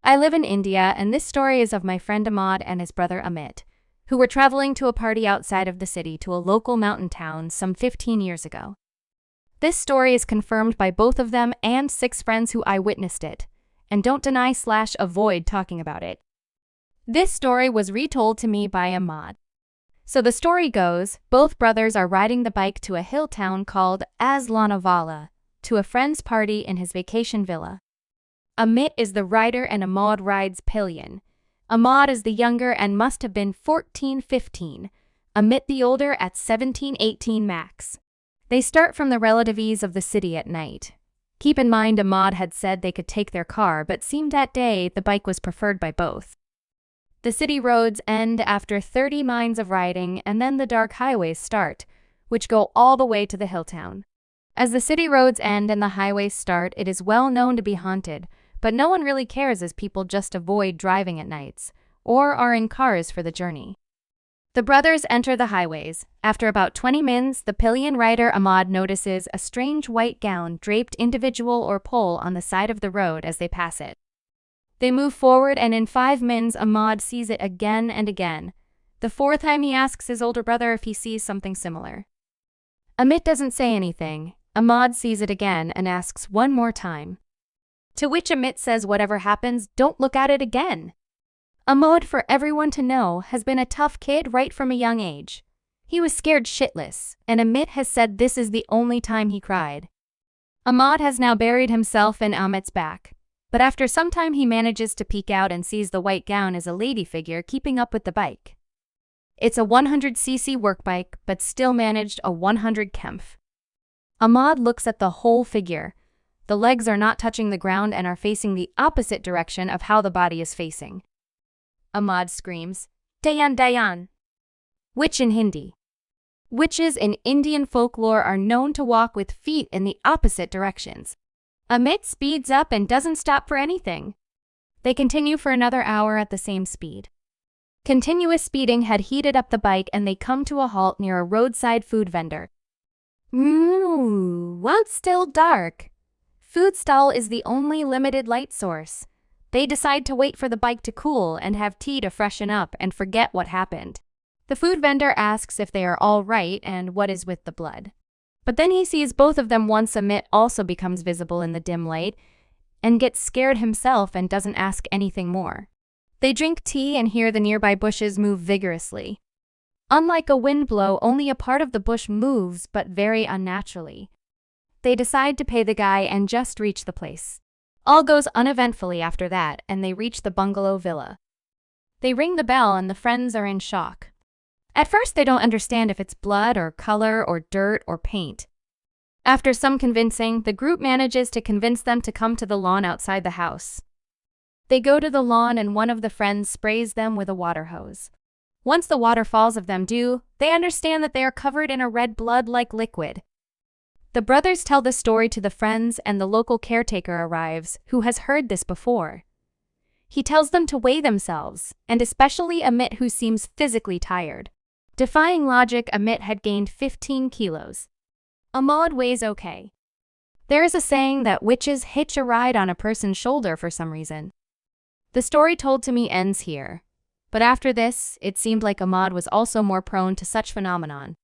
I live in India, and this story is of my friend Amodh and his brother Amit, who were traveling to a party outside of the city to a local mountain town some 15 years ago. This story is confirmed by both of them and 6 friends who eyewitnessed it, and don't deny/avoid talking about it. This story was retold to me by Amodh. So the story goes, both brothers are riding the bike to a hill town called Lonavala, to a friend's party in his vacation villa. Amit is the rider and Amodh rides pillion. Amodh is the younger and must have been 14-15, Amit the older at 17-18 max. They start from the relative ease of the city at night. Keep in mind Amodh had said they could take their car, but seemed that day the bike was preferred by both. The city roads end after 30 miles of riding, and then the dark highways start, which go all the way to the hill town. As the city roads end and the highways start, it is well known to be haunted, but no one really cares as people just avoid driving at nights, or are in cars for the journey. The brothers enter the highways. After about 20 minutes, the pillion rider Amodh notices a strange white gown draped individual or pole on the side of the road as they pass it. They move forward, and in 5 minutes Amodh sees it again and again. The 4th time he asks his older brother if he sees something similar. Amit doesn't say anything. Amodh sees it again and asks one more time. To which Amit says whatever happens, don't look at it again. Amodh, for everyone to know, has been a tough kid right from a young age. He was scared shitless, and Amit has said this is the only time he cried. Amodh has now buried himself in Amit's back. But after some time he manages to peek out and sees the white gown as a lady figure keeping up with the bike. It's a 100cc work bike, but still managed a 100 kemph. Amodh looks at the whole figure. The legs are not touching the ground and are facing the opposite direction of how the body is facing. Amodh screams, "Dayan, Dayan!" Which in Hindi. Witches in Indian folklore are known to walk with feet in the opposite directions. Amit speeds up and doesn't stop for anything. They continue for another hour at the same speed. Continuous speeding had heated up the bike, and they come to a halt near a roadside food vendor. While it's still dark. Food stall is the only limited light source. They decide to wait for the bike to cool and have tea to freshen up and forget what happened. The food vendor asks if they are all right and what is with the blood. But then he sees both of them once Amit also becomes visible in the dim light and gets scared himself and doesn't ask anything more. They drink tea and hear the nearby bushes move vigorously. Unlike a wind blow, only a part of the bush moves, but very unnaturally. They decide to pay the guy and just reach the place. All goes uneventfully after that, and they reach the bungalow villa. They ring the bell and the friends are in shock. At first they don't understand if it's blood or color or dirt or paint. After some convincing, the group manages to convince them to come to the lawn outside the house. They go to the lawn and one of the friends sprays them with a water hose. Once the water falls of them do, they understand that they are covered in a red blood-like liquid. The brothers tell the story to the friends, and the local caretaker arrives, who has heard this before. He tells them to weigh themselves, and especially Amit, who seems physically tired. Defying logic, Amit had gained 15 kilos. Amodh weighs okay. There is a saying that witches hitch a ride on a person's shoulder for some reason. The story told to me ends here. But after this, it seemed like Amodh was also more prone to such phenomenon.